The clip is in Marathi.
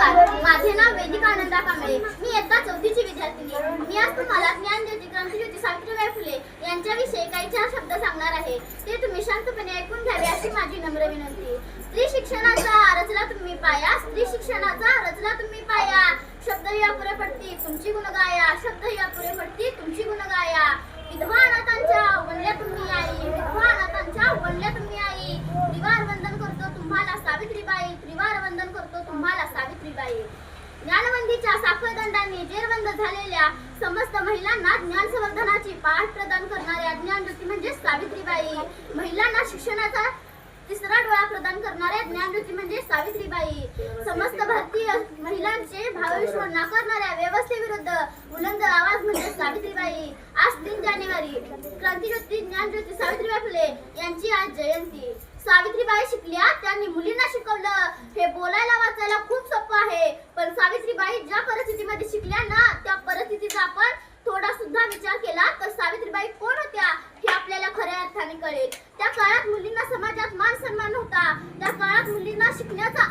नमस्कार, माझे नाव वेदिका आनंदा कांबळे. मी इयत्ता 4ची विद्यार्थिनी. मी आज तुम्हाला ज्ञानज्योती, क्रांतिज्योती सावित्रीबाई फुले यांच्याविषयी काही 4 शब्द सांगणार आहे. ते तुम्ही शांतपणे ऐकून घ्यावे अशी माझी नम्र विनंती. स्त्री शिक्षणाचा रचला तुम्ही पाया, स्त्री शिक्षणाचा रचला तुम्ही पाया. शब्द ही अपुरे पडती तुमची गुण गाया, शब्द ही अपुरे पडती तुमची गुण गाया. विधवा अनाथांच्या बनल्या तुम्ही आई, विधवा अनाथांच्या बनल्या तुम्ही आई. त्रिवार वंदन करतो तुम्हाला सावित्रीबाई, त्रिवार वंदन करतो तुम्हाला सावित्रीबाई. ज्ञानवंतीच्या साखळदंडाने जेरबंद झालेल्या समस्त महिलांना ज्ञान संवर्धनाची पाठ प्रदान करणाऱ्या ज्ञानज्योती म्हणजे सावित्रीबाई. महिलांना शिक्षणाचा तिसरा डोळा प्रदान करणाऱ्या ज्ञानज्योती म्हणजे सावित्रीबाई. समस्त भारतीय महिलांचे भावविश्व नाकारणाऱ्या व्यवस्थेविरुद्ध बुलंद आवाज म्हणजे सावित्रीबाई. आज 3 जानेवारी क्रांतिज्योती ज्ञानज्योती सावित्रीबाई फुले यांची आज जयंती. सावित्रीबाई शिकल्या, त्यांनी मुलींना शिकवलं. हे बोलायला वाचायला खूप सोपं आहे, पण सावित्रीबाई ज्या परिस्थितीमध्ये शिकल्या ना, त्या परिस्थितीचा आपण थोडा सुद्धा विचार केला तर सावित्रीबाई कोण होत्या हे आपल्याला खऱ्या अर्थाने कळेल. त्या काळात मुलींना समाजात मान सन्मान होता. त्या काळात मुलींना शिकण्याचा